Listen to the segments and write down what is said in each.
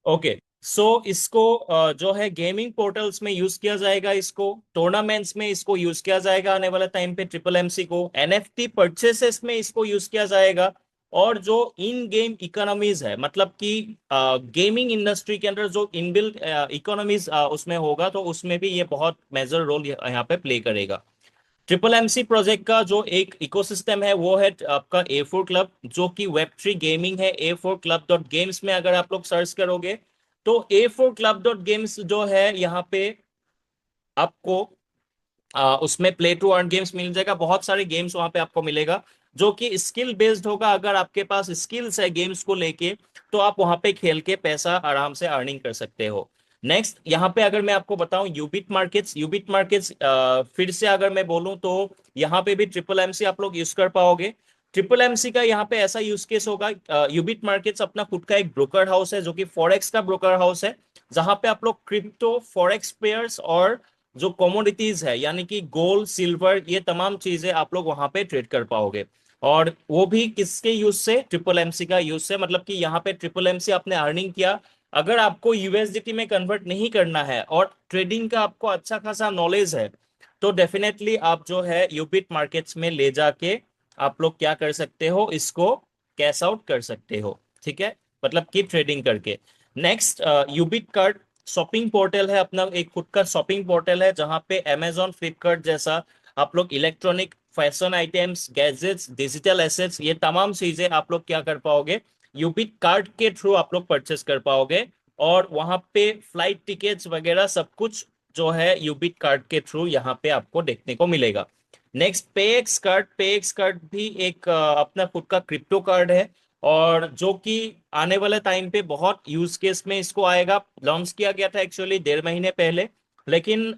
Okay. सो इसको जो है गेमिंग पोर्टल्स में यूज किया जाएगा, इसको टूर्नामेंट्स में इसको यूज किया जाएगा आने वाले टाइम पे, ट्रिपल एमसी को एनएफटी परचेसेस में इसको यूज किया जाएगा। और जो इन गेम इकोनॉमीज है, मतलब कि गेमिंग इंडस्ट्री के अंदर जो इनबिल्ट इकोनॉमीज उसमें होगा, तो उसमें भी ये बहुत मेजर रोल यहाँ पे प्ले करेगा। ट्रिपल एमसी प्रोजेक्ट का जो एक इकोसिस्टम है वो है आपका ए फोर क्लब, जो कि वेब थ्री गेमिंग है। ए फोर क्लब डॉट गेम्स में अगर आप लोग सर्च करोगे तो ए फोर क्लब डॉट गेम्स जो है यहाँ पे आपको उसमें प्ले टू अर्न गेम्स मिल जाएगा। बहुत सारे गेम्स वहां पे आपको मिलेगा जो कि स्किल बेस्ड होगा। अगर आपके पास स्किल्स है गेम्स को लेके, तो आप वहां पे खेल के पैसा आराम से अर्निंग कर सकते हो। नेक्स्ट यहाँ पे अगर मैं आपको बताऊं यूबिट मार्केट्स, यूबिट मार्केट्स फिर से अगर मैं बोलूं तो यहाँ पे भी ट्रिपल एमसी आप लोग यूज कर पाओगे। ट्रिपल एमसी का यहाँ पे ऐसा यूज केस होगा, यूबिट मार्केट्स अपना खुद का एक ब्रोकर हाउस है जो कि फॉरेक्स का ब्रोकर हाउस है, जहां पे आप लोग क्रिप्टो फॉरेक्स पेयर्स और जो कमोडिटीज है यानी कि गोल्ड सिल्वर ये तमाम चीजें आप लोग वहां पे ट्रेड कर पाओगे। और वो भी किसके यूज से, ट्रिपल एमसी का यूज से। मतलब कि यहाँ पे ट्रिपल एमसी आपने अर्निंग किया, अगर आपको यूएसडीटी में कन्वर्ट नहीं करना है और ट्रेडिंग का आपको अच्छा खासा नॉलेज है, तो डेफिनेटली आप जो है यूबिट मार्केट्स में ले जाके आप लोग क्या कर सकते हो, इसको कैश आउट कर सकते हो। ठीक है, मतलब कि ट्रेडिंग करके। नेक्स्ट यूबिट कार्ड शॉपिंग पोर्टल है, अपना एक खुद का शॉपिंग पोर्टल है जहां पे अमेजोन फ्लिपकार्ट जैसा आप लोग electronic fashion items gadgets digital assets ये तमाम चीजें आप लोग क्या कर पाओगे, यूबिट कार्ड के थ्रू आप लोग परचेस कर पाओगे। और वहां पे फ्लाइट टिकट्स वगैरह सब कुछ जो है यूबिट कार्ड के थ्रू यहाँ पे आपको देखने को मिलेगा। नेक्स्ट पेएक्स कार्ड, पेएक्स कार्ड भी एक अपना खुद का क्रिप्टो कार्ड है, और जो कि आने वाले टाइम पे बहुत यूज केस में इसको आएगा। लॉन्च किया गया था एक्चुअली 1.5 महीने पहले, लेकिन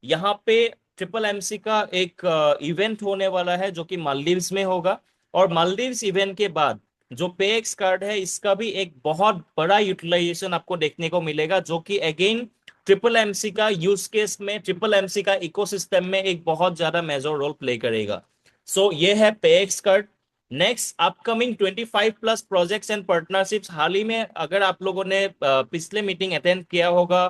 यहाँ पे ट्रिपल एमसी का एक इवेंट होने वाला है जो कि मालदीव्स में होगा। और मालदीव्स इवेंट के बाद जो पेएक्स कार्ड है इसका भी एक बहुत बड़ा यूटिलाइजेशन आपको देखने को मिलेगा, जो कि अगेन ट्रिपल एमसी का यूज केस में, ट्रिपल एमसी का इकोसिस्टम में एक बहुत ज्यादा मेजर रोल प्ले करेगा। सो ये है PayX card. Next upcoming 25 plus projects and partnerships. हाल ही में अगर आप लोगों ने पिछले मीटिंग अटेंड किया होगा,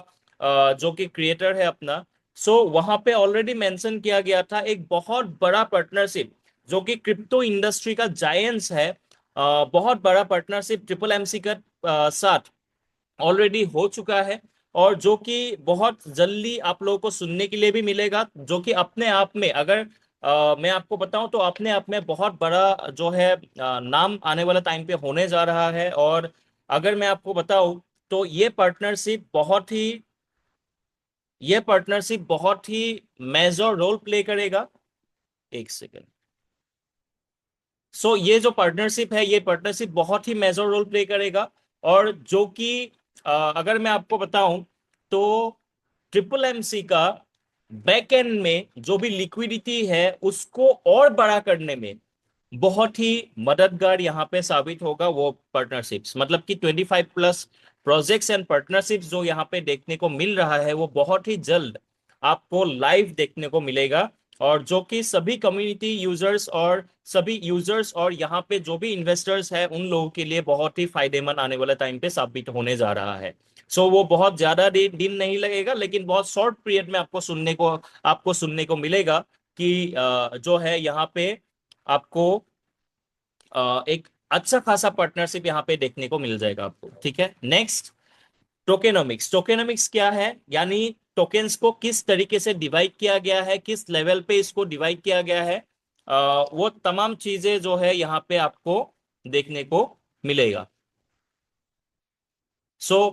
जो कि क्रिएटर है अपना, सो वहां पे ऑलरेडी मेंशन किया गया था एक बहुत बड़ा पार्टनरशिप जो कि क्रिप्टो इंडस्ट्री का जायंट्स है। बहुत बड़ा पार्टनरशिप ट्रिपल एमसी का साथ ऑलरेडी हो चुका है, और जो कि बहुत जल्दी आप लोगों को सुनने के लिए भी मिलेगा, जो कि अपने आप में अगर मैं आपको बताऊं तो अपने आप में बहुत बड़ा जो है नाम आने वाला टाइम पे होने जा रहा है। और अगर मैं आपको बताऊं तो ये पार्टनरशिप बहुत ही मेजर रोल प्ले करेगा। एक सेकेंड। सो ये जो पार्टनरशिप है, ये पार्टनरशिप बहुत ही मेजर रोल प्ले करेगा। और जो कि अगर मैं आपको बताऊं तो ट्रिपल एमसी का बैक एंड में जो भी लिक्विडिटी है उसको और बड़ा करने में बहुत ही मददगार यहाँ पे साबित होगा वो पार्टनरशिप्स। मतलब कि 25 प्लस प्रोजेक्ट्स एंड पार्टनरशिप्स जो यहाँ पे देखने को मिल रहा है वो बहुत ही जल्द आपको लाइव देखने को मिलेगा। और जो कि सभी कम्युनिटी यूजर्स और सभी यूजर्स और यहाँ पे जो भी इन्वेस्टर्स हैं उन लोगों के लिए बहुत ही फायदेमंद आने वाले टाइम पे साबित होने जा रहा है। सो वो बहुत ज्यादा दिन नहीं लगेगा, लेकिन बहुत शॉर्ट पीरियड में आपको सुनने को मिलेगा कि जो है यहाँ पे आपको एक अच्छा खासा पार्टनरशिप यहाँ पे देखने को मिल जाएगा आपको। ठीक है, नेक्स्ट टोकेनोमिक्स। टोकेनोमिक्स क्या है, यानी टोकेन्स को किस तरीके से डिवाइड किया गया है, किस लेवल पे इसको डिवाइड किया गया है, वो तमाम चीजें जो है यहाँ पे आपको देखने को मिलेगा।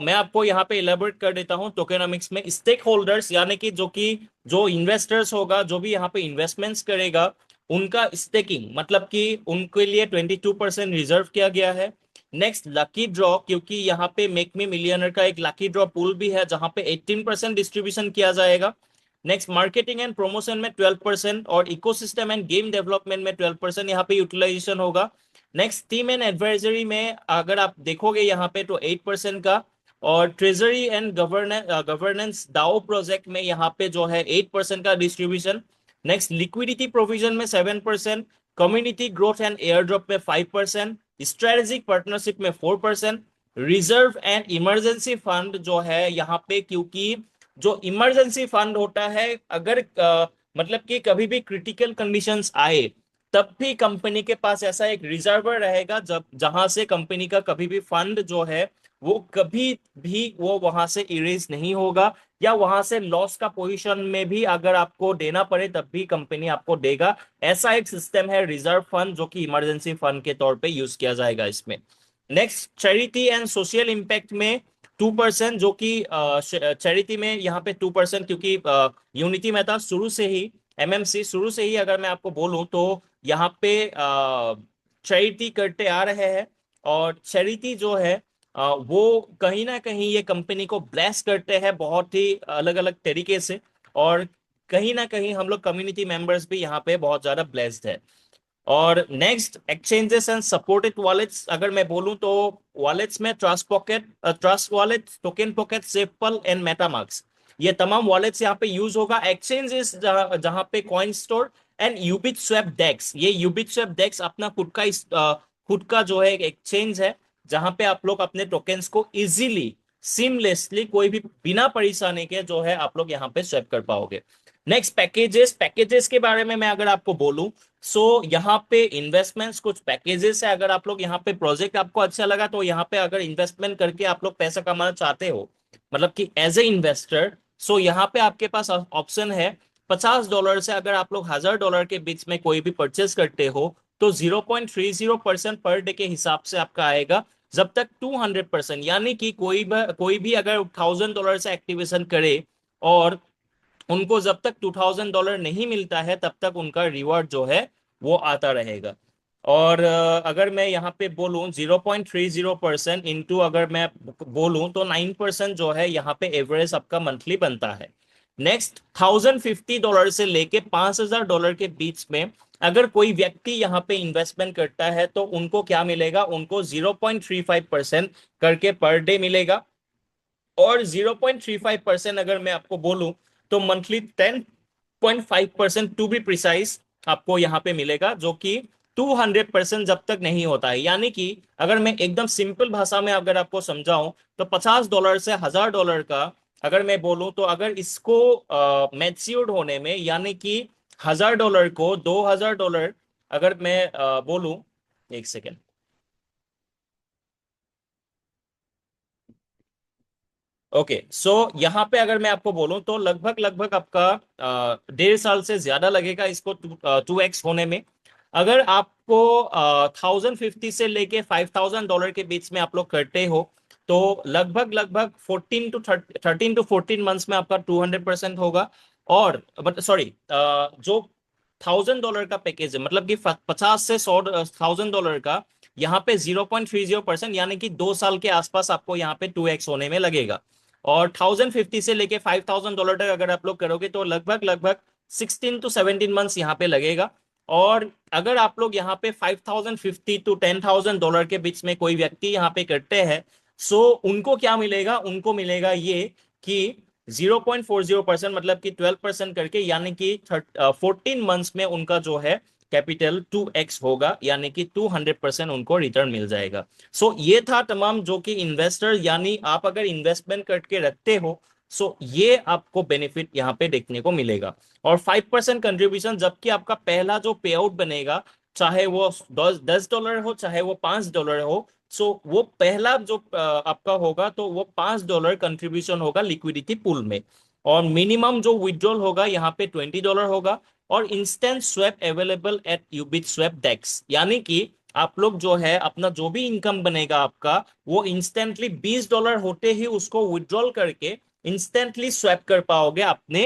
मैं आपको यहाँ पे इलेबोरेट कर देता हूँ। टोकेनोमिक्स में स्टेक होल्डर्स यानी कि जो इन्वेस्टर्स होगा, जो भी यहाँ पे इन्वेस्टमेंट्स करेगा, उनका स्टेकिंग मतलब कि उनके लिए 22% रिजर्व किया गया है। नेक्स्ट लकी ड्रॉ, क्योंकि यहाँ पे मेक मी मिलियनर का एक लकी ड्रॉ पूल भी है जहाँ पे 18% डिस्ट्रीब्यूशन किया जाएगा। नेक्स्ट मार्केटिंग एंड प्रमोशन में 12% और इकोसिस्टम एंड गेम डेवलपमेंट में 12% यहाँ पे यूटिलाइजेशन होगा। नेक्स्ट टीम एंड एडवाइजरी में अगर आप देखोगे यहाँ पे तो 8% का, और ट्रेजरी एंड गवर्नेंस दाओ प्रोजेक्ट में यहाँ पे जो है 8% का डिस्ट्रीब्यूशन। नेक्स्ट लिक्विडिटी प्रोविजन में 7%, community growth and air drop में 5%, स्ट्रेटेजिक पार्टनरशिप में 4%, रिजर्व एंड इमरजेंसी फंड जो है यहाँ पे, क्योंकि जो इमरजेंसी फंड होता है, अगर मतलब कि कभी भी क्रिटिकल कंडीशंस आए, तब भी कंपनी के पास ऐसा एक रिजर्वर रहेगा, जब जहां से कंपनी का कभी भी फंड जो है वो कभी भी वो वहां से इरेज नहीं होगा, या वहां से लॉस का पोजीशन में भी अगर आपको देना पड़े तब भी कंपनी आपको देगा। ऐसा एक सिस्टम है रिजर्व फंड, जो कि इमरजेंसी फंड के तौर पे यूज किया जाएगा इसमें। Next, charity and social impact में 2%, जो कि चैरिटी में यहाँ पे 2%, क्योंकि यूनिटी मेहता शुरू से ही, एमएमसी शुरू से ही अगर मैं आपको बोलूं तो यहाँ पे चैरिटी करते आ रहे हैं। और चैरिटी जो है वो कहीं ना कहीं ये कंपनी को ब्लेस करते हैं बहुत ही अलग अलग तरीके से, और कहीं ना कहीं हम लोग कम्युनिटी मेंबर्स भी यहाँ पे बहुत ज्यादा ब्लेस्ड है। और next, exchanges and supported wallets अगर मैं बोलूं तो वॉलेट्स में trust pocket, trust wallet, token pocket, SafePal and MetaMask, ये तमाम वॉलेट्स यहाँ पे यूज होगा। एक्सचेंजेस जहाँ पे कॉइन स्टोर एंड यूबिट स्वैप डेक्स, ये यूबिट स्वैप डेक्स अपना खुद का जो है एक एक्सचेंज है, जहां पे आप लोग अपने टोकन्स को इजीली, सीमलेसली, कोई भी बिना परेशानी के जो है आप लोग यहाँ पे स्वैप कर पाओगे। नेक्स्ट, पैकेजेस, पैकेजेस के बारे में मैं अगर आपको बोलूं, यहाँ पे इन्वेस्टमेंट्स कुछ पैकेजेस है। अगर आप लोग यहाँ पे प्रोजेक्ट आपको अच्छा लगा तो यहाँ पे अगर इन्वेस्टमेंट करके आप लोग पैसा कमाना चाहते हो, मतलब कि एज ए इन्वेस्टर, यहाँ पे आपके पास ऑप्शन है। $50 से अगर आप लोग $1000 के बीच में कोई भी परचेस करते हो तो 0.30% पर डे के हिसाब से आपका आएगा, जब तक 200%, यानी कि कोई भी अगर $1000 से एक्टिवेशन करे और उनको जब तक $2000 नहीं मिलता है तब तक उनका रिवॉर्ड जो है वो आता रहेगा। और अगर मैं यहाँ पे बोलूँ 0.30% इंटू, अगर मैं बोलूँ तो 9% जो है यहाँ पे एवरेज आपका मंथली बनता है। नेक्स्ट, $1050 से लेके $5000 के बीच में अगर कोई व्यक्ति यहाँ पे इन्वेस्टमेंट करता है तो उनको क्या मिलेगा, उनको 0.35% करके पर डे मिलेगा। और 0.35% अगर मैं आपको बोलूं तो मंथली 10.5% टू बी प्रिसाइज आपको यहाँ पे मिलेगा, जो कि 200% जब तक नहीं होता है। यानी कि अगर मैं एकदम सिंपल भाषा में अगर आपको समझाऊं तो $50 से $1000 का अगर मैं बोलूं, तो अगर इसको मैच्योर्ड होने में, यानी कि $1000 को $2000 अगर मैं बोलूं, एक सेकेंड, ओके, यहाँ पे अगर मैं आपको बोलूं तो लगभग लगभग आपका 1.5 साल से ज्यादा लगेगा इसको 2x होने में। अगर आपको 1050 से लेके $5000 के बीच में आप लोग करते हो तो लगभग लगभग 13 to 14 मंथ्स में आपका 200% होगा। और बट सॉरी, जो $1000 का पैकेज है, मतलब कि 50 से 100 $1000 का, यहाँ पे 0.30%, यानी कि 2 साल के आसपास आपको यहाँ पे 2x होने में लगेगा। और 1050 से लेके $5000 तक अगर आप लोग करोगे तो लगभग लगभग 16 to 17 मंथ्स यहाँ पे लगेगा। और अगर आप लोग यहाँ पे 5050 to $10,000 के बीच में कोई व्यक्ति यहाँ पे करते हैं, उनको क्या मिलेगा, उनको मिलेगा ये कि 0.40%, मतलब कि 12% करके, यानी कि 14 मंथ्स में उनका जो है कैपिटल 2x होगा, यानी कि 200% उनको रिटर्न मिल जाएगा। ये था तमाम, जो कि इन्वेस्टर, यानी आप अगर इन्वेस्टमेंट करके रखते हो ये आपको बेनिफिट यहाँ पे देखने को मिलेगा। और 5% कंट्रीब्यूशन, जबकि आपका पहला जो पे आउट बनेगा, चाहे वो $10 हो चाहे वो $5 हो, वो पहला जो आपका होगा तो वो $5 कंट्रीब्यूशन होगा लिक्विडिटी पूल में। और मिनिमम जो विड्रॉल होगा यहाँ पे $20 होगा। और instant swap available at UBit swap DEX, यानी कि आप लोग जो है अपना जो भी इनकम बनेगा आपका, वो इंस्टेंटली $20 होते ही उसको विड्रॉल करके इंस्टेंटली स्वैप कर पाओगे अपने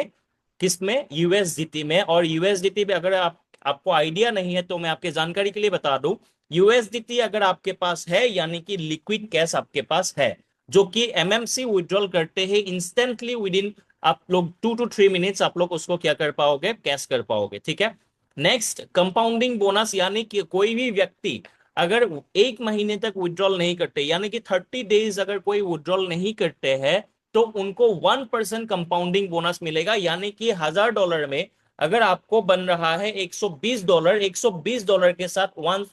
किसमें, यूएसडीटी में। और यूएसडीटी पे अगर आपको आइडिया नहीं है तो मैं आपके जानकारी के लिए बता दूं, यूएसडीटी अगर आपके पास है यानी कि लिक्विड कैश आपके पास है, जो कि एमएमसी विड्रॉल करते हैं इंस्टेंटली विद इन, आप लोग 2 to 3 मिनट्स आप लोग उसको क्या कर पाओगे, कैश कर पाओगे, ठीक है। नेक्स्ट, कंपाउंडिंग बोनस, यानी कि कोई भी व्यक्ति अगर 1 महीने तक विड्रॉल नहीं करते, यानी कि 30 डेज अगर कोई विड्रॉल नहीं करते हैं, तो उनको 1% कंपाउंडिंग बोनस मिलेगा। यानी कि $1000 में अगर आपको बन रहा है $120, $120 के साथ वन,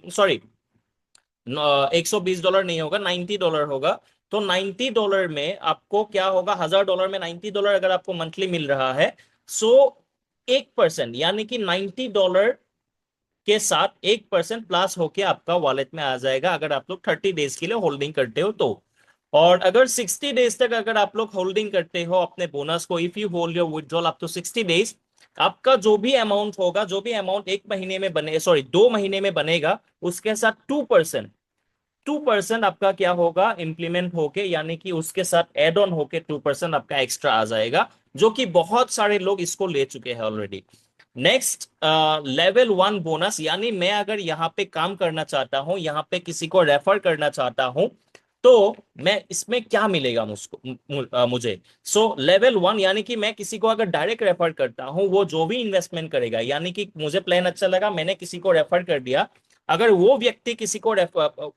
सॉरी, $120 नहीं होगा, $90 होगा। तो $90 में आपको क्या होगा, $1000 में $90 अगर आपको मंथली मिल रहा है, सो 1% यानी कि $90 के साथ 1% प्लस होके आपका वॉलेट में आ जाएगा, अगर आप लोग 30 डेज के लिए होल्डिंग करते हो तो। और अगर 60 डेज तक अगर आप लोग होल्डिंग करते हो अपने बोनस को, if you hold your withdrawal up to 60 days, आपका जो भी अमाउंट होगा, जो भी अमाउंट 1 महीने में बने, सॉरी 2 महीने में बनेगा, उसके साथ 2% आपका क्या होगा, इम्प्लीमेंट होके, यानी कि उसके साथ एड ऑन होके 2% आपका एक्स्ट्रा आ जाएगा, जो कि बहुत सारे लोग इसको ले चुके हैं ऑलरेडी। नेक्स्ट, लेवल 1 बोनस, यानी मैं अगर यहाँ पे काम करना चाहता हूँ, यहाँ पे किसी को रेफर करना चाहता हूँ, तो मैं इसमें क्या मिलेगा मुझको, मुझे। सो लेवल 1 यानी कि मैं किसी को अगर डायरेक्ट रेफर करता हूँ, वो जो भी इन्वेस्टमेंट करेगा, यानी कि मुझे प्लान अच्छा लगा, मैंने किसी को रेफर कर दिया, अगर वो व्यक्ति किसी को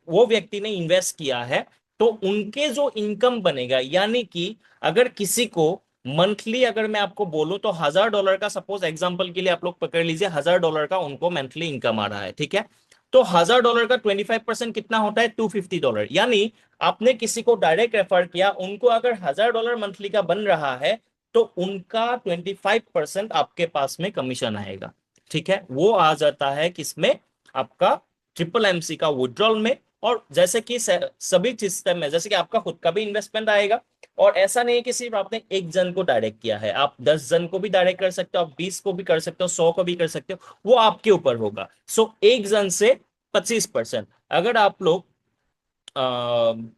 वो व्यक्ति ने इन्वेस्ट किया है, तो उनके जो इनकम बनेगा, यानी कि अगर किसी को मंथली, अगर मैं आपको बोलूं तो $1000 का, सपोज एग्जांपल के लिए आप लोग पकड़ लीजिए, $1000 का उनको मंथली इनकम आ रहा है, ठीक है। तो $1000 का 25% कितना होता है, $250। यानी आपने किसी को डायरेक्ट रेफर किया, उनको अगर $1000 मंथली का बन रहा है, तो उनका 25% आपके पास में कमीशन आएगा, ठीक है। वो आ जाता है किसमें, आपका ट्रिपल एमसी का विड्रॉल में। और जैसे कि सभी सिस्टम में, जैसे कि आपका खुद का भी इन्वेस्टमेंट आएगा, और ऐसा नहीं है कि सिर्फ आपने एक जन को डायरेक्ट किया है, आप 10 जन को भी डायरेक्ट कर सकते हो, आप 20 को भी कर सकते हो, 100 को भी कर सकते हो, वो आपके ऊपर होगा। सो एक जन से 25%, अगर आप लोग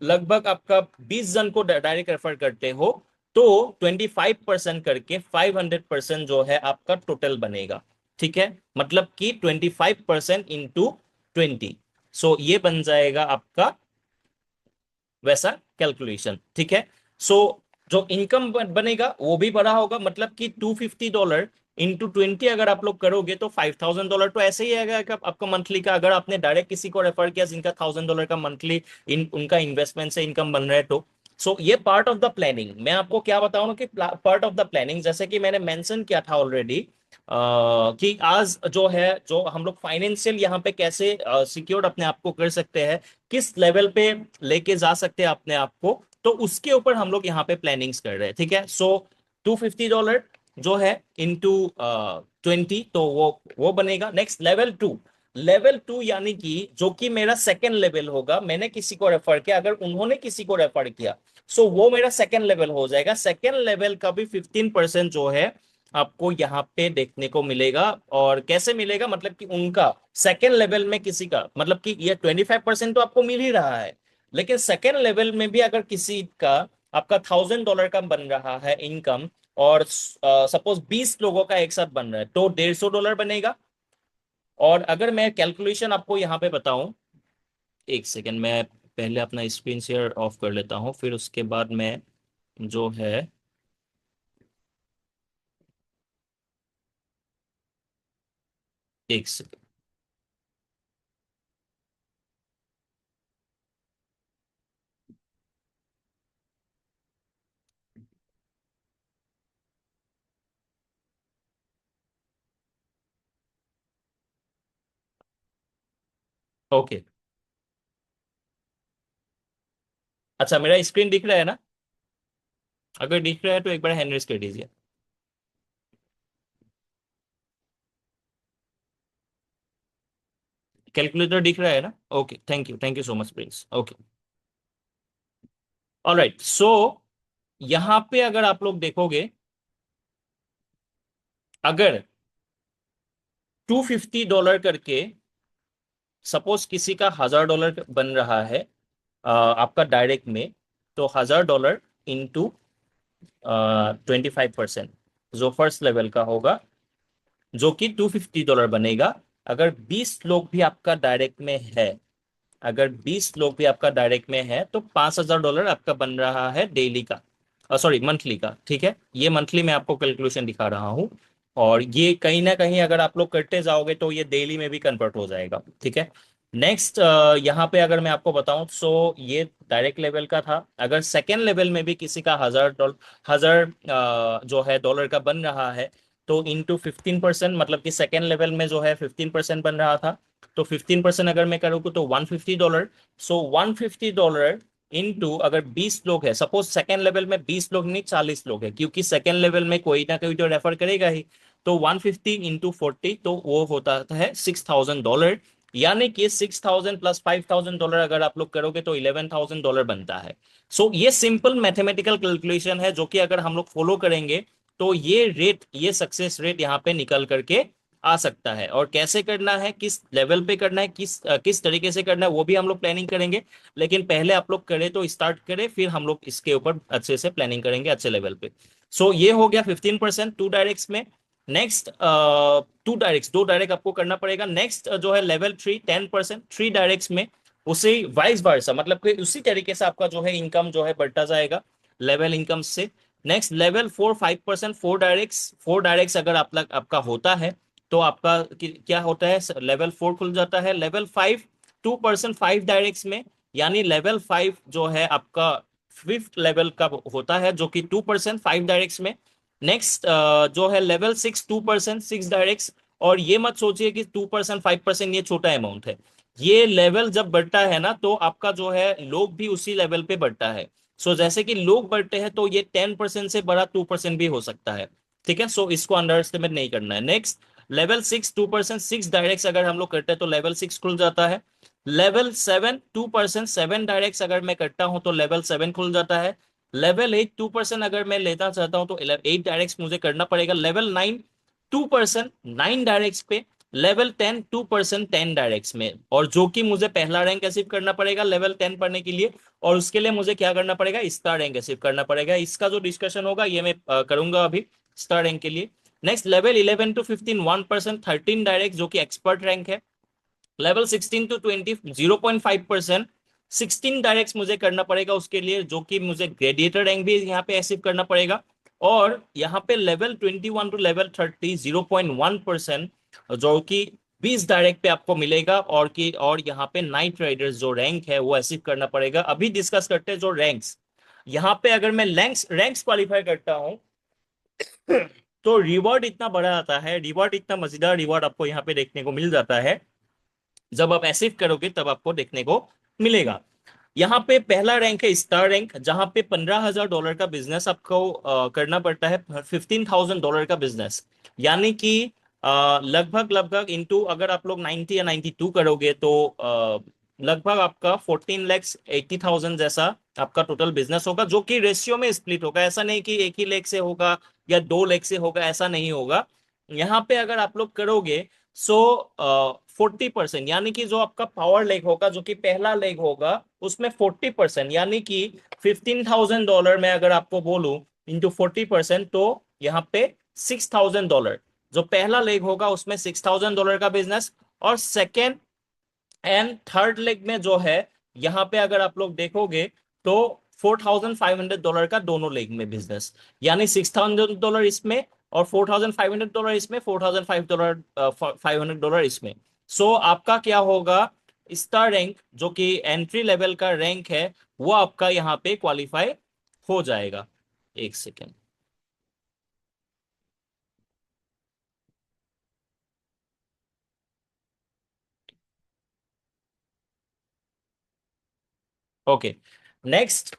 लगभग आपका 20 जन को डायरेक्ट रेफर करते हो, तो 25% करके 500% जो है आपका टोटल बनेगा, ठीक है। मतलब कि 25% इंटू 20, सो ये बन जाएगा आपका वैसा कैलकुलेशन, ठीक है। सो जो इनकम बनेगा वो भी बड़ा होगा, मतलब कि $250 इंटू 20 अगर आप लोग करोगे तो $5000 तो ऐसे ही आएगा कि आपका मंथली का, अगर आपने डायरेक्ट किसी को रेफर किया जिनका $1000 का मंथली उनका इन्वेस्टमेंट से इनकम बन रहा है, तो सो ये पार्ट ऑफ द प्लानिंग। मैं आपको क्या बताऊं ना कि पार्ट ऑफ द प्लानिंग, जैसे कि मैंने मेंशन किया था ऑलरेडी, कि आज जो है, जो हम लोग फाइनेंशियल यहाँ पे कैसे सिक्योर्ड अपने आप को कर सकते हैं, किस लेवल पे लेके जा सकते हैं अपने आप को, तो उसके ऊपर हम लोग यहाँ पे प्लानिंग्स कर रहे हैं, ठीक है। सो $250 जो है इंटू 20, तो वो बनेगा। नेक्स्ट लेवल 2 यानी कि जो कि मेरा सेकेंड लेवल होगा, मैंने किसी को रेफर किया, अगर उन्होंने किसी को रेफर किया, सो वो मेरा सेकेंड लेवल हो जाएगा। सेकेंड लेवल का भी 15% जो है आपको यहाँ पे देखने को मिलेगा। और कैसे मिलेगा, मतलब कि उनका सेकेंड लेवल में किसी का, मतलब कि ये 25% तो आपको मिल ही रहा है, लेकिन सेकेंड लेवल में भी अगर किसी का आपका $1000 का बन रहा है इनकम, और सपोज 20 लोगों का एक साथ बन रहा है, तो $150 बनेगा। और अगर मैं कैलकुलेशन आपको यहाँ पे बताऊं, एक सेकेंड, मैं पहले अपना स्क्रीन शेयर ऑफ कर लेता हूँ, फिर उसके बाद मैं जो है, एक सेकेंड। ओके, अच्छा मेरा स्क्रीन दिख रहा है ना? अगर दिख रहा है तो एक बार हैंड रेस कर दीजिए। कैलकुलेटर दिख रहा है ना? Okay, thank you so much Prince. Okay, alright. So यहाँ पे अगर आप लोग देखोगे, अगर $250 करके, सपोज किसी का $1000 बन रहा है आपका डायरेक्ट में, तो $1000 इंटू 25%, जो फर्स्ट लेवल का होगा, जो कि $250 बनेगा। अगर 20 लोग भी आपका डायरेक्ट में है, अगर 20 लोग भी आपका डायरेक्ट में है, तो $5000 आपका बन रहा है डेली का, सॉरी मंथली का, ठीक है। ये मंथली में आपको कैलकुलेशन दिखा रहा हूँ, और ये कहीं ना कहीं अगर आप लोग करते जाओगे तो ये डेली में भी कन्वर्ट हो जाएगा, ठीक है। नेक्स्ट, यहाँ पे अगर मैं आपको बताऊं, सो ये डायरेक्ट लेवल का था। अगर सेकेंड लेवल में भी किसी का 1000 जो है डॉलर का बन रहा है, तो इंटू 15%, मतलब कि सेकेंड लेवल में जो है 15% बन रहा था, तो 15% अगर मैं करूँ तो $150। सो $150 इंटू, अगर 20 लोग है, सपोज सेकेंड लेवल में 20 लोग नहीं 40 लोग है, क्योंकि सेकेंड लेवल में कोई ना कोई तो रेफर करेगा ही, तो 150 इंटू 40 तो वो होता है $6,000। यानी कि 6,000 प्लस $5,000 अगर आप लोग करोगे तो $11,000 बनता है। सो ये सिंपल मैथमेटिकल कैलकुलेशन है जो कि अगर हम लोग फॉलो करेंगे तो ये रेट, ये सक्सेस रेट यहाँ पे निकल करके आ सकता है। और कैसे करना है, किस लेवल पे करना है, किस तरीके से करना है, वो भी हम लोग प्लानिंग करेंगे। लेकिन पहले आप लोग करें तो स्टार्ट करें, फिर हम लोग इसके ऊपर अच्छे से प्लानिंग करेंगे अच्छे लेवल पे। सो ये हो गया 15% टू डायरेक्ट्स में। नेक्स्ट टू डायरेक्ट्स, दो डायरेक्ट आपको करना पड़ेगा। नेक्स्ट जो है लेवल 3, 10% थ्री डायरेक्ट्स में। उसे वाइस वर्सा, मतलब कि उसी तरीके से आपका जो है इनकम जो है बढ़ता जाएगा लेवल इनकम से। नेक्स्ट लेवल 4, 5% फोर डायरेक्ट्स अगर आपका होता है तो आपका क्या होता है, लेवल 4 खुल जाता है। लेवल 5, 2% 5 डायरेक्ट्स में, यानी लेवल 5 जो है आपका फिफ्थ लेवल का होता है, जो कि 2% 5 डायरेक्ट्स में। नेक्स्ट जो है लेवल 6, 2% 6 डायरेक्ट्स। और ये मत सोचिए कि 2% 5% ये छोटा अमाउंट है। ये लेवल जब बढ़ता है ना तो आपका जो है लोग भी उसी लेवल पे बढ़ता है। सो जैसे कि लोग बढ़ते हैं तो ये 10% से बड़ा 2% भी हो सकता है। ठीक है, सो इसको अंडर एस्टिमेट नहीं करना है। नेक्स्ट लेवल 6, 2% 6 डायरेक्ट अगर हम लोग करते हैं तो लेवल 6 खुल जाता है। लेवल 7, 2% 7 डायरेक्ट अगर मैं करता हूं तो लेवल 7 खुल जाता है। लेवल 8, 2% अगर मैं लेना चाहता हूं तो 8 डायरेक्ट मुझे करना पड़ेगा। लेवल 9, 2% 9 डायरेक्ट पे। लेवल 10, 2% 10 डायरेक्ट्स में, और जो कि मुझे पहला रैंक अचीव करना पड़ेगा लेवल 10 पढ़ने के लिए। और उसके लिए मुझे क्या करना पड़ेगा, स्टार रैंक अचीव करना पड़ेगा। इसका जो डिस्कशन होगा ये मैं करूंगा अभी स्टार रैंक के लिए। नेक्स्ट लेवल 11 टू 15, 1% 13 डायरेक्ट जो कि एक्सपर्ट रैंक है। लेवल 16 टू 20, 0.5%, 16 डायरेक्ट मुझे करना पड़ेगा उसके लिए, जो कि मुझे ग्रेडिएटर रैंक भी यहाँ पे अचीव करना पड़ेगा। और यहाँ पे लेवल 21 टू लेवल 30, 0.1%, जो कि 20 डायरेक्ट पे आपको मिलेगा। और यहाँ पे नाइट राइडर्स जो रैंक है वो अचीव करना पड़ेगा। अभी डिस्कस करते हैं जो रैंक्स। यहाँ पे अगर मैं रैंक्स रैंक्स क्वालिफाई करता हूँ तो रिवॉर्ड इतना बड़ा आता है, रिवॉर्ड इतना मजेदार रिवॉर्ड आपको यहाँ पे देखने को मिल जाता है। जब आप ऐसे करोगे तब आपको देखने को मिलेगा। यहाँ पे पहला रैंक है स्टार रैंक, जहां पे $15,000 का बिजनेस आपको करना पड़ता है, $15,000 का बिजनेस। यानी कि लगभग लगभग इनटू, अगर आप लोग 90 या 92 करोगे तो लगभग आपका 14,80,000 जैसा आपका टोटल बिजनेस होगा, जो कि रेशियो में स्प्लिट होगा। ऐसा नहीं कि एक ही लेग से होगा या 2 लेग से होगा, ऐसा नहीं होगा। यहाँ पे अगर आप लोग करोगे सो 40%, यानी कि जो आपका पावर लेग होगा, जो कि पहला लेग होगा, उसमें 40%, यानी कि $15,000 में अगर आपको बोलूं इंटू 40%, तो यहाँ पे $6,000। जो पहला लेग होगा उसमें $6,000 का बिजनेस। और सेकेंड एंड थर्ड लेग में जो है, यहाँ पे अगर आप लोग देखोगे तो $4,500 का दोनों लेग में बिजनेस। यानी $6,000 इसमें और $4,500 इसमें, $4,500 इसमें। सो आपका क्या होगा, स्टार रैंक जो कि एंट्री लेवल का रैंक है वो आपका यहाँ पे क्वालिफाई हो जाएगा। एक second. Okay, next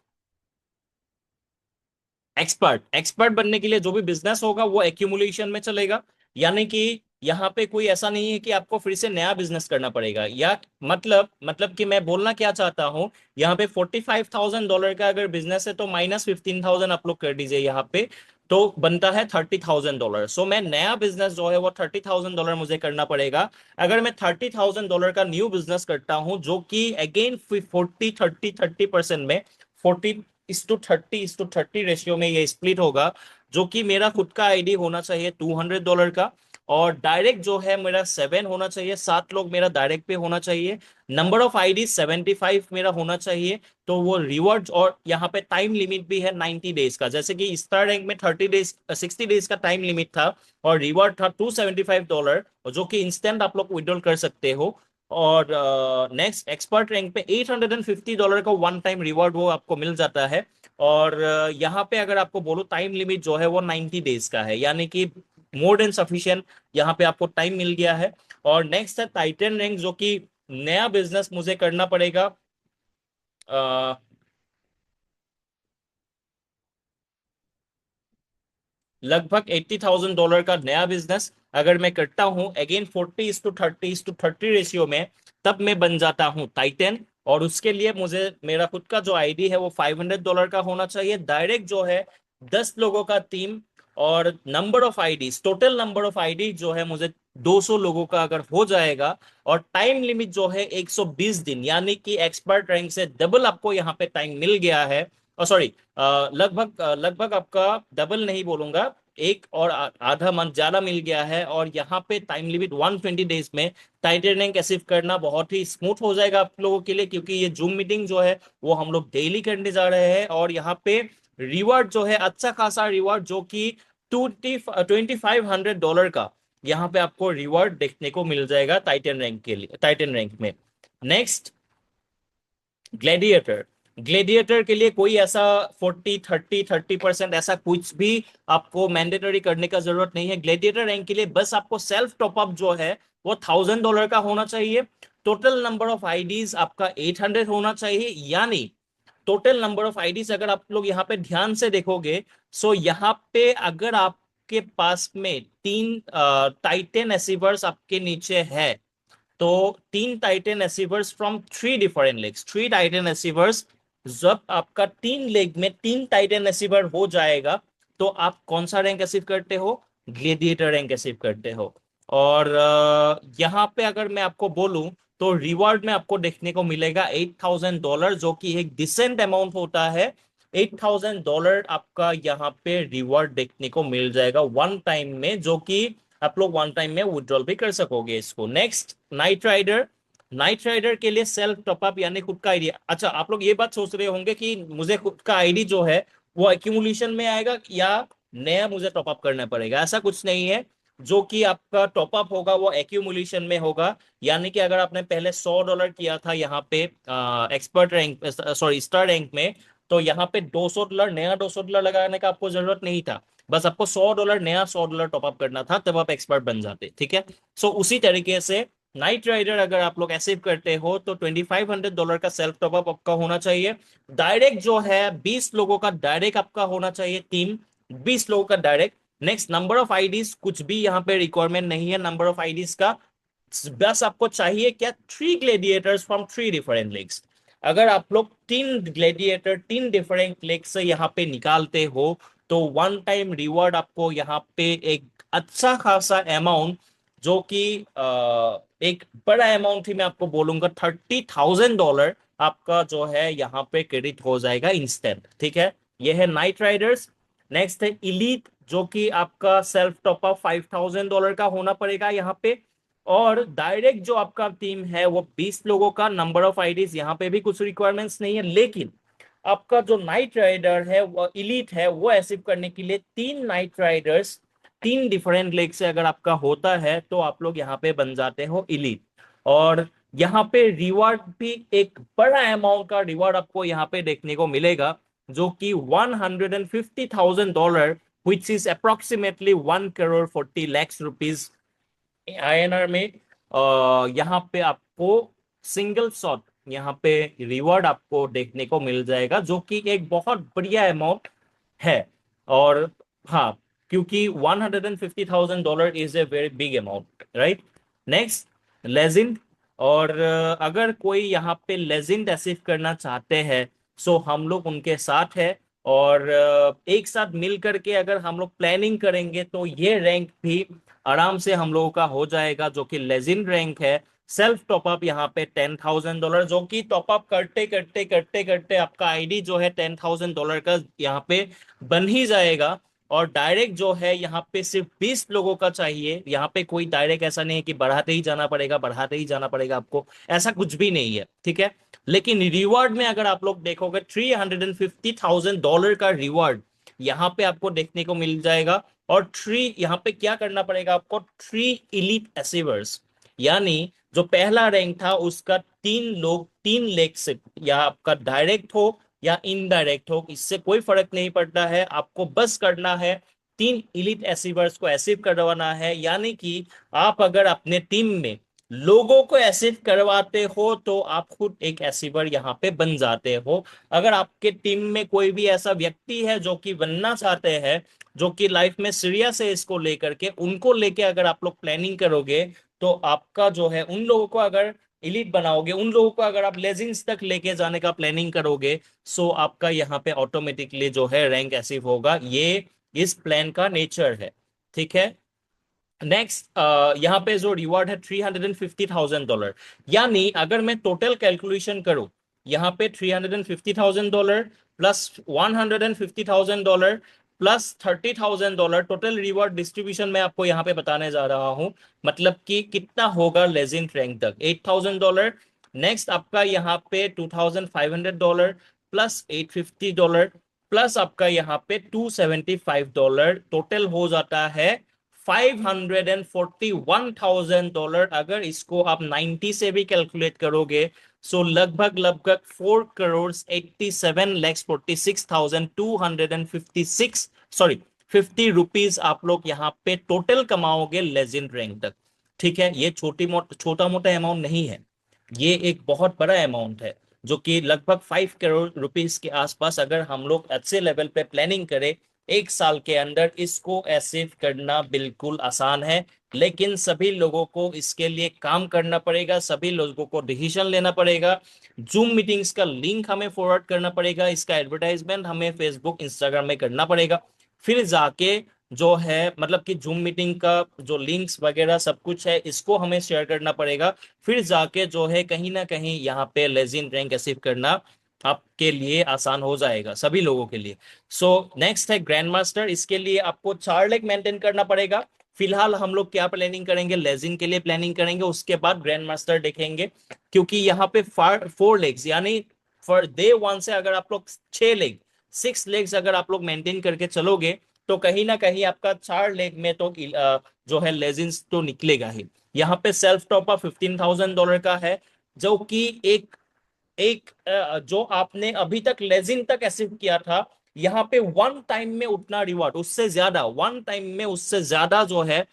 expert. Expert बनने के लिए जो भी बिजनेस होगा वो एक्यूमुलेशन में चलेगा। यानी कि यहाँ पे कोई ऐसा नहीं है कि आपको फिर से नया बिजनेस करना पड़ेगा, या मतलब कि मैं बोलना क्या चाहता हूँ, यहाँ पे $45,000 का अगर बिजनेस है तो -15,000 आप लोग कर दीजिए यहाँ पे, तो बनता है $30,000। सो मैं नया बिजनेस जो है वो $30,000 मुझे करना पड़ेगा। अगर मैं $30,000 का न्यू बिजनेस करता हूँ, जो कि अगेन 40, 30, 30% में, 40:30 रेशियो में ये स्प्लिट होगा। जो कि मेरा खुद का आईडी होना चाहिए $200 का, और डायरेक्ट जो है मेरा 7 होना चाहिए, 7 लोग मेरा डायरेक्ट पे होना चाहिए। नंबर ऑफ आईडी 75 मेरा होना चाहिए। तो वो रिवॉर्ड, और यहाँ पे टाइम लिमिट भी है 90 डेज का, जैसे कि स्टार रैंक में 30 डेज 60 डेज का टाइम लिमिट था। और रिवॉर्ड था $275, जो कि इंस्टेंट आप लोग विड्रॉल कर सकते हो। और नेक्स्ट एक्सपर्ट रैंक पे $850 का वन टाइम रिवॉर्ड वो आपको मिल जाता है। और यहाँ पे अगर आपको बोलो टाइम लिमिट जो है वो 90 डेज का है, यानी कि मोर देन सफिशिएंट, यहाँ पे आपको टाइम मिल गया है। और नेक्स्ट है टाइटन रैंक, जो कि नया बिजनेस मुझे करना पड़ेगा। लगभग $80,000 का नया बिजनेस अगर मैं करता हूं, अगेन 40:30 रेशियो में, तब मैं बन जाता हूं टाइटन। और उसके लिए मुझे मेरा खुद का जो आईडी है वो $500 का होना चाहिए, डायरेक्ट जो है 10 लोगों का टीम। और number of ID, total number of ID जो है मुझे 200 लोगों का अगर हो जाएगा। और टाइम लिमिट जो है 120 दिन, यानी कि एक्सपर्ट रैंक से डबल आपको यहाँ पे टाइम मिल गया है। सॉरी, लगभग आपका डबल नहीं बोलूंगा, एक और आधा मंथ ज्यादा मिल गया है। और यहाँ पे टाइम लिमिट 120 डेज में टाइटन रैंक अचीव करना बहुत ही स्मूथ हो जाएगा आप लोगों के लिए, क्योंकि ये जूम मीटिंग जो है वो हम लोग डेली करने जा रहे हैं। और यहाँ पे रिवार्ड जो है अच्छा खासा रिवार्ड, जो कि 2500 डॉलर का यहाँ पे आपको रिवार्ड देखने को मिल जाएगा टाइटन रैंक के लिए, टाइटन रैंक में। Next, gladiator. ग्लैडिएटर के लिए कोई ऐसा 40, 30, 30% ऐसा कुछ भी आपको मैंडेटरी करने का जरूरत नहीं है। ग्लैडिएटर रैंक के लिए बस आपको सेल्फ टॉपअप जो है वो $1000 का होना चाहिए। टोटल नंबर ऑफ आईडीज आपका 800 होना चाहिए, यानी टोटल नंबर ऑफ आईडीज अगर आप लोग यहाँ पे ध्यान से देखोगे, सो यहाँ पे अगर आपके पास में तीन टाइटन अचीवर्स आपके नीचे है, तो तीन Titan achievers from three different legs, three Titan achievers, जब आपका तीन लेग में तीन टाइटन अचीवर हो जाएगा, तो आप कौन सा रैंक अचीव करते हो? ग्लेडिएटर रैंक अचीव करते हो। और यहाँ पे अगर मैं आपको बोलूं, तो रिवॉर्ड में आपको देखने को मिलेगा $8000, जो कि एक डिसेंट अमाउंट होता है। $8000 आपका यहाँ पे रिवॉर्ड देखने को मिल जाएगा वन टाइम में, जो कि आप लोग वन टाइम में विड्रॉल भी कर सकोगे इसको। Next, knight rider. Knight rider के लिए सेल्फ टॉपअप यानी खुद का आईडी। अच्छा, आप लोग ये बात सोच रहे होंगे कि मुझे खुद का आईडी जो है वो एक्यूमुलेशन में आएगा या नया मुझे टॉपअप करना पड़ेगा? ऐसा कुछ नहीं है। जो कि आपका टॉपअप होगा वो एक्यूमुलेशन में होगा। यानी कि अगर आपने पहले $100 किया था यहाँ पे expert rank, sorry star rank में, तो यहाँ पे $200, नया $200 लगाने का आपको जरूरत नहीं था। बस आपको $100, नया $100 टॉपअप करना था, तब आप एक्सपर्ट बन जाते। ठीक है। सो उसी तरीके से नाइट राइडर अगर आप लोग अचीव करते हो, तो $2500 का सेल्फ टॉपअप आपका होना चाहिए। डायरेक्ट जो है 20 लोगों का डायरेक्ट आपका होना चाहिए, टीम 20 लोगों का direct. Next, number of IDs कुछ भी यहाँ पे रिक्वायरमेंट नहीं है नंबर ऑफ आईडीज का। बस आपको चाहिए क्या? Three gladiators from three different leagues. अगर आप लोग तीन ग्लेडिएटर तीन डिफरेंट लीग से यहाँ पे निकालते हो, तो वन टाइम रिवॉर्ड आपको यहाँ पे एक अच्छा खासा अमाउंट, जो कि एक बड़ा अमाउंट ही मैं आपको बोलूंगा, $30,000 आपका जो है यहाँ पे क्रेडिट हो जाएगा इंस्टेंट। ठीक है। ये है नाइट राइडर्स। नेक्स्ट है इलीट, जो कि आपका सेल्फ टॉपअप $5000 का होना पड़ेगा यहाँ पे। और डायरेक्ट जो आपका टीम है वो 20 लोगों का, नंबर ऑफ आईडीज यहाँ पे भी कुछ रिक्वायरमेंट्स नहीं है। लेकिन आपका जो नाइट राइडर है वो इलीट है, वो अचीव करने के लिए तीन नाइट राइडर्स तीन डिफरेंट लेग से अगर आपका होता है, तो आप लोग यहाँ पे बन जाते हो इलीट। और यहाँ पे रिवार्ड भी एक बड़ा अमाउंट का रिवार्ड आपको यहाँ पे देखने को मिलेगा, जो कि $150,000, which is approximately 1 crore 40 lakhs rupees INR में। यहाँ पे आपको सिंगल शॉट यहाँ पे रिवॉर्ड आपको देखने को मिल जाएगा, जो कि एक बहुत बढ़िया अमाउंट है। और हाँ, क्योंकि $150,000 is a very big amount, right. Next, legend. और अगर कोई यहाँ पे लेजेंड अचीव करना चाहते हैं, सो हम लोग उनके साथ है। और एक साथ मिल करके अगर हम लोग प्लानिंग करेंगे, तो ये रैंक भी आराम से हम लोगों का हो जाएगा, जो कि लेजेंड रैंक है। सेल्फ टॉपअप यहाँ पे $10,000, जो कि टॉपअप करते करते करते करते आपका आईडी जो है $10,000 का यहाँ पे बन ही जाएगा। और डायरेक्ट जो है यहाँ पे सिर्फ 20 लोगों का चाहिए। यहाँ पे कोई डायरेक्ट ऐसा नहीं है कि बढ़ाते ही जाना पड़ेगा, बढ़ाते ही जाना पड़ेगा आपको, ऐसा कुछ भी नहीं है। ठीक है। लेकिन रिवॉर्ड में अगर आप लोग देखोगे, $350,000 का रिवॉर्ड यहाँ पे आपको देखने को मिल जाएगा। और थ्री यहाँ पे क्या करना पड़ेगा आपको? थ्री इलीट अचीवर्स, यानी जो पहला रैंक था उसका तीन लोग तीन लेग से, या आपका डायरेक्ट हो या इनडायरेक्ट हो, इससे कोई फर्क नहीं पड़ता है। आपको बस करना है 3 इलीट अचीवर्स को अचीव करवाना है। यानी कि आप अगर अपने टीम में लोगों को अचीव करवाते हो तो आप खुद एक अचीवर यहाँ पे बन जाते हो। अगर आपके टीम में कोई भी ऐसा व्यक्ति है जो कि बनना चाहते हैं, जो कि लाइफ में सीरियस है इसको लेकर के, उनको लेके अगर आप लोग प्लानिंग करोगे तो आपका जो है उन लोगों को अगर इलीट बनाओगे, उन लोगों को अगर आप लेजेंड्स तक लेके जाने का प्लानिंग करोगे, सो आपका यहाँ पे ऑटोमेटिकली जो है रैंक अचीव होगा। ये इस प्लान का नेचर है। ठीक है। नेक्स्ट, यहाँ पे जो रिवॉर्ड है $350,000। यानी अगर मैं टोटल कैलकुलेशन करूं, यहाँ पे $350,000 plus $150,000 plus $30,000 total reward distribution मैं आपको यहाँ पे बताने जा रहा हूँ। मतलब कि कितना होगा लेजेंड रैंक तक, $8,000। नेक्स्ट आपका यहाँ पे $2,500 प्लस $850 प्लस आपका यहाँ पे $275, टोटल हो जाता है $541,000। अगर इसको आप 90 से भी कैलकुलेट करोगे, सो लगभग लगभग 4 करोड़ 87 lakhs 46,256, सॉरी, 50 रुपीज आप लोग यहाँ पे टोटल कमाओगे लेजेंड रैंक तक। ठीक है, ये छोटा मोटा अमाउंट नहीं है, ये एक बहुत बड़ा अमाउंट है, जो कि लगभग 5 करोड़ रुपीस के आसपास। अगर हम लोग अच्छे लेवल पे प्लानिंग करें, 1 साल के अंदर इसको अचीव करना बिल्कुल आसान है। लेकिन सभी लोगों को इसके लिए काम करना पड़ेगा, सभी लोगों को डिसीजन लेना पड़ेगा। जूम मीटिंग्स का लिंक हमें फॉरवर्ड करना पड़ेगा, इसका एडवर्टाइजमेंट हमें फेसबुक इंस्टाग्राम में करना पड़ेगा। फिर जाके जो है मतलब कि जूम मीटिंग का जो लिंक्स वगैरह सब कुछ है इसको हमें शेयर करना पड़ेगा। फिर जाके जो है कहीं ना कहीं यहाँ पे लेजेंड रैंक अचीव करना आपके लिए आसान हो जाएगा, सभी लोगों के लिए। सो नेक्स्ट है ग्रैंड मास्टर। इसके लिए आपको 4 लेग मेंटेन करना पड़ेगा। फिलहाल हम लोग क्या प्लानिंग करेंगे, लेजिन के लिए प्लानिंग करेंगे, उसके बाद ग्रैंड मास्टर देखेंगे। क्योंकि यहाँ पे 4 लेग्स, यानी फॉर डे 1 से अगर आप लोग 6 लेग, 6 लेग्स अगर आप लोग मेंटेन करके चलोगे, तो कहीं ना कहीं आपका 4 लेग में तो जो है लेजेंड्स तो निकलेगा ही। यहाँ पे सेल्फ टॉप अप $15,000 का है, जो कि एक एक जो आपने अभी तक लेजिन तक अचीव किया था, यहाँ पे वन टाइम में उतना रिवॉर्ड, उससे ज्यादा, वन टाइम में उससे ज्यादा जो है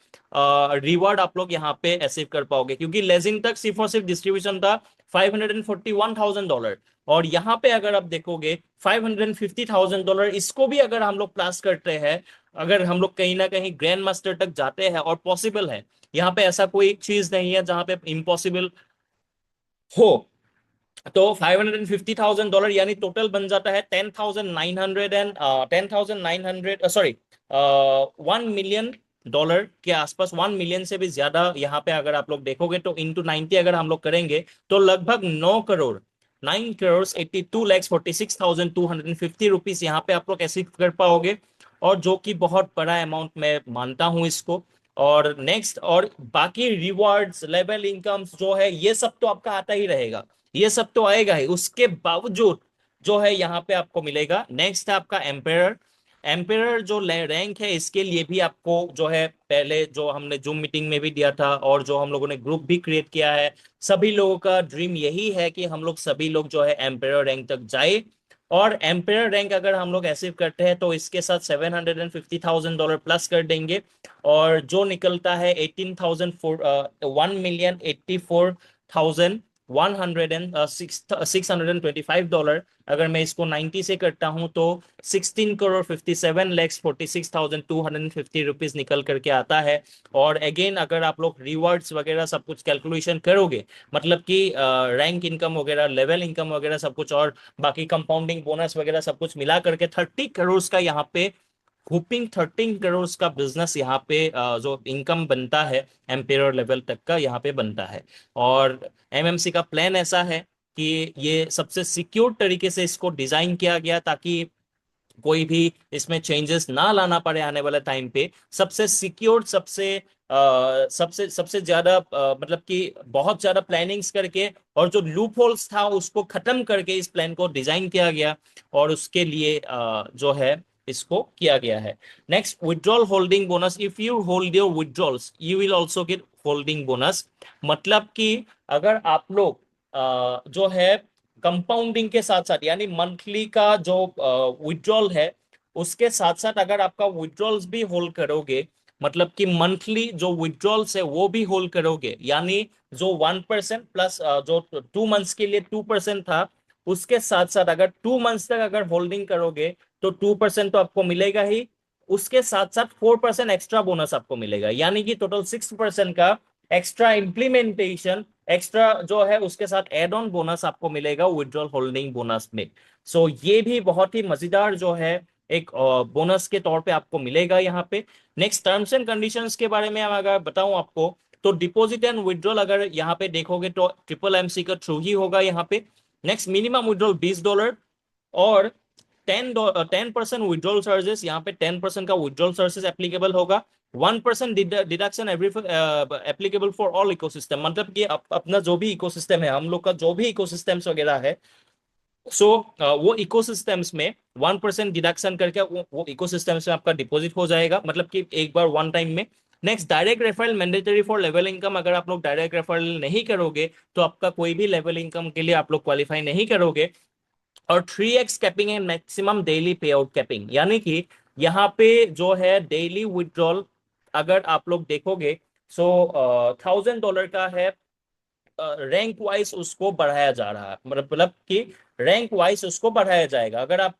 रिवॉर्ड आप लोग यहाँ पे अचीव कर पाओगे। क्योंकि लेजिन तक सिर्फ और सिर्फ डिस्ट्रीब्यूशन था $541,000, और यहाँ पे अगर आप देखोगे $550,000, इसको भी अगर हम लोग प्लस करते हैं, अगर हम लोग कहीं ना कहीं ग्रैंड मास्टर तक जाते हैं, और पॉसिबल है, यहाँ पे ऐसा कोई चीज नहीं है जहां पे इम्पॉसिबल हो, तो $550,000 यानी टोटल बन जाता है 10,900 सॉरी, $1 मिलियन के आसपास, 1 मिलियन से भी ज्यादा। यहाँ पे अगर आप लोग देखोगे तो इंटू 90 अगर हम लोग करेंगे, तो लगभग 9 करोड़ 9 crores 82 lakhs 46,250 रुपीज यहाँ पे आप लोग ऐसे कर पाओगे। और जो कि बहुत बड़ा अमाउंट मैं मानता हूँ इसको। और नेक्स्ट, और बाकी रिवॉर्ड्स, लेवल इनकम्स जो है, ये सब तो आपका आता ही रहेगा, ये सब तो आएगा ही। उसके बावजूद जो है यहाँ पे आपको मिलेगा। नेक्स्ट है आपका एम्पेरर। एम्पेरर जो रैंक है, इसके लिए भी आपको जो है पहले जो हमने जूम मीटिंग में भी दिया था, और जो हम लोगों ने ग्रुप भी क्रिएट किया है, सभी लोगों का ड्रीम यही है कि हम लोग सभी लोग जो है एम्पेरर रैंक तक जाए। और एम्पेरर रैंक अगर हम लोग अचीव करते हैं, तो इसके साथ $750,000 प्लस कर देंगे, और जो निकलता है 1,625,डॉलर। अगर मैं इसको 90 से करता हूं, तो 16 करोड़ 57 lakhs 46,250 रुपीज निकल करके आता है। और अगेन अगर आप लोग रिवॉर्ड्स वगैरह सब कुछ कैलकुलेशन करोगे, मतलब कि रैंक इनकम वगैरह, लेवल इनकम वगैरह सब कुछ, और बाकी कंपाउंडिंग बोनस वगैरह सब कुछ मिला करके 30 करोड़ का यहाँ पे, हुपिंग 13 करोड़ का बिजनेस यहाँ पे जो इनकम बनता है एम्पेयर लेवल तक का, यहाँ पे बनता है। और एमएमसी का प्लान ऐसा है कि ये सबसे सिक्योर तरीके से इसको डिजाइन किया गया, ताकि कोई भी इसमें चेंजेस ना लाना पड़े आने वाले टाइम पे। सबसे सिक्योर, सबसे सबसे ज्यादा मतलब कि बहुत ज्यादा प्लानिंग्स करके, और जो लूप होल्स था उसको खत्म करके इस प्लान को डिजाइन किया गया, और उसके लिए जो है इसको किया गया है। Next, withdrawal holding bonus. If you hold your withdrawals, you will also get holding bonus. मतलब कि अगर आप लोग जो है कंपाउंडिंग के साथ साथ, यानी मंथली का जो विड्रॉल है, उसके साथ साथ अगर आपका विड्रॉल्स भी होल्ड करोगे, मतलब कि मंथली जो विड्रॉल्स है वो भी होल्ड करोगे, यानी जो 1% प्लस जो 2 मंथ्स के लिए 2% था, उसके साथ साथ अगर 2 मंथ्स तक अगर होल्डिंग करोगे तो 2% तो आपको मिलेगा ही, उसके साथ साथ 4% एक्स्ट्रा बोनस आपको मिलेगा, यानी कि टोटल 6% का एक्स्ट्रा इम्प्लीमेंटेशन, एक्स्ट्रा जो है उसके साथ एड ऑन बोनस आपको मिलेगा विड्रॉल होल्डिंग बोनस में। सो ये भी बहुत ही मजेदार जो है एक बोनस के तौर पे आपको मिलेगा यहाँ पे। नेक्स्ट टर्म्स एंड कंडीशंस के बारे में अगर बताऊं आपको, तो डिपॉजिट एंड विड्रॉल अगर यहाँ पे देखोगे तो ट्रिपल एमसी का थ्रू ही होगा यहाँ पे। नेक्स्ट मिनिमम विड्रॉल $20, और 10% विड्रॉल चार्जेस, यहाँ पे 10% का विड्रॉल चार्जेस एप्लीकेबल होगा। 1% deduction every applicable for all ecosystem, मतलब कि अपना जो भी इकोसिस्टम है, हम लोग का जो भी इकोसिस्टम्स वगैरह है, सो वो इकोसिस्टम्स में 1% डिडक्शन करके वो इकोसिस्टम्स में आपका डिपॉजिट हो जाएगा, मतलब कि एक बार वन टाइम में। Next direct referral mandatory for level income, अगर आप लोग डायरेक्ट रेफरल नहीं करोगे तो आपका कोई भी लेवल इनकम के लिए आप लोग क्वालिफाई नहीं करोगे। और 3x capping and maximum daily पे आउट कैपिंग, यानी कि यहाँ पे जो है डेली विड्रॉल अगर आप लोग देखोगे, सो $1000 का है, रैंक वाइज उसको बढ़ाया जा रहा है, मतलब कि रैंक वाइज उसको बढ़ाया जाएगा। अगर आप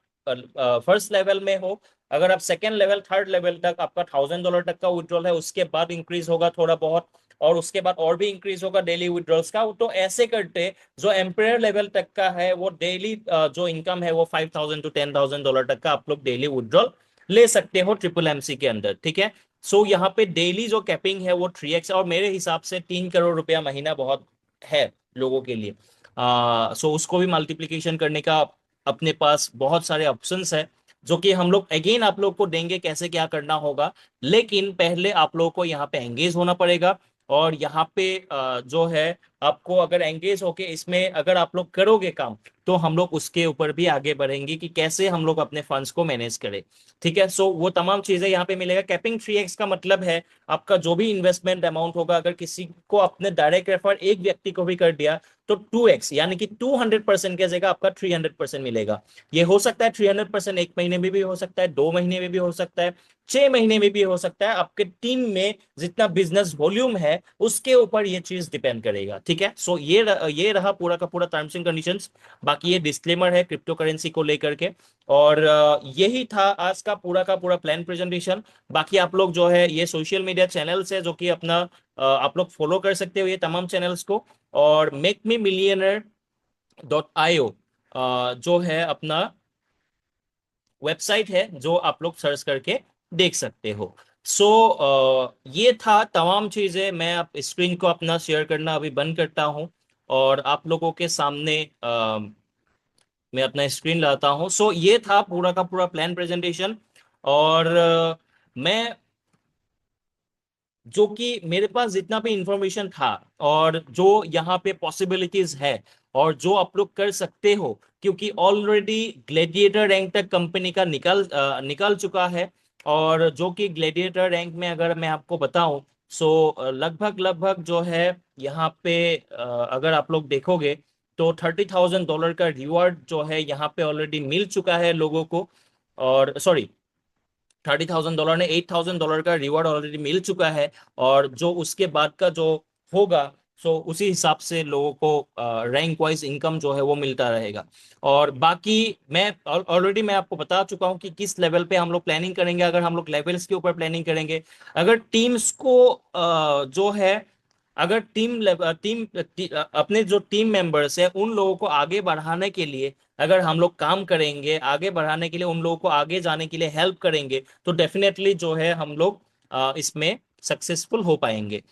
फर्स्ट लेवल में हो, अगर आप सेकेंड लेवल थर्ड लेवल तक आपका $1000 तक का विड्रॉल है, उसके बाद इंक्रीज होगा थोड़ा बहुत, और उसके बाद और भी इंक्रीज होगा डेली विड्रॉल्स का। तो ऐसे करते जो एम्पायर लेवल तक का है वो डेली जो इनकम है वो 5000 to $10,000 तक का आप लोग डेली विड्रॉल ले सकते हो ट्रिपल एमसी के अंदर, ठीक है। सो यहाँ पे डेली जो कैपिंग है वो 3x, और मेरे हिसाब से 3 करोड़ रुपया महीना बहुत है लोगों के लिए। सो उसको भी मल्टीप्लिकेशन करने का अपने पास बहुत सारे ऑप्शंस है, जो कि हम लोग अगेन आप लोग को देंगे कैसे क्या करना होगा। लेकिन पहले आप लोगों को यहाँ पे एंगेज होना पड़ेगा, और यहाँ पे जो है आपको अगर एंगेज होके इसमें अगर आप लोग करोगे काम, तो हम लोग उसके ऊपर भी आगे बढ़ेंगे कि कैसे हम लोग अपने फंड्स को मैनेज करें, ठीक है। सो वो तमाम चीजें यहाँ पे मिलेगा। कैपिंग 3x का मतलब है आपका जो भी इन्वेस्टमेंट अमाउंट होगा, अगर किसी को अपने डायरेक्ट रेफर एक व्यक्ति को भी कर दिया तो 2x, यानी कि 200% की जगह आपका 300% मिलेगा। ये हो सकता है 300% एक महीने में भी हो सकता है, 2 महीने में भी हो सकता है, 6 महीने में भी हो सकता है। आपके टीम में जितना बिजनेस वॉल्यूम है उसके ऊपर ये चीज डिपेंड करेगा, ठीक है। सो ये रहा पूरा का पूरा टर्म्स एंड कंडीशंस। बाकी ये डिस्क्लेमर है क्रिप्टो करेंसी को लेकर के, और यही था आज का पूरा प्लान प्रेजेंटेशन। बाकी आप लोग जो है ये सोशल मीडिया चैनल्स है जो कि अपना आप लोग फॉलो कर सकते हो ये तमाम चैनल्स को, और makememillionaire.io जो है अपना वेबसाइट है जो आप लोग सर्च करके देख सकते हो। सो ये था तमाम चीजें। मैं आप स्क्रीन को अपना शेयर करना अभी बंद करता हूं, और आप लोगों के सामने मैं अपना स्क्रीन लाता हूं। सो ये था पूरा का पूरा प्लान प्रेजेंटेशन, और मैं जो कि मेरे पास जितना भी इंफॉर्मेशन था, और जो यहाँ पे पॉसिबिलिटीज है, और जो आप लोग कर सकते हो, क्योंकि ऑलरेडी ग्लेडिएटर रैंक तक कंपनी का निकल चुका है। और जो कि ग्लेडिएटर रैंक में अगर मैं आपको बताऊं, सो लगभग लगभग जो है यहाँ पे अगर आप लोग देखोगे तो $30,000 का रिवॉर्ड जो है यहाँ पे ऑलरेडी मिल चुका है लोगों को। और सॉरी, $30,000 ने $8,000 का रिवॉर्ड ऑलरेडी मिल चुका है, और जो उसके बाद का जो होगा, सो उसी हिसाब से लोगों को रैंक वाइज इनकम जो है वो मिलता रहेगा। और बाकी मैं ऑलरेडी मैं आपको बता चुका हूँ कि किस लेवल पे हम लोग प्लानिंग करेंगे। अगर हम लोग लेवल्स के ऊपर प्लानिंग करेंगे, अगर टीम्स को जो है, अगर अपने जो टीम मेंबर्स है उन लोगों को आगे बढ़ाने के लिए, अगर हम लोग काम करेंगे आगे बढ़ाने के लिए, उन लोगों को आगे जाने के लिए हेल्प करेंगे, तो डेफिनेटली जो है हम लोग इसमें सक्सेसफुल हो पाएंगे।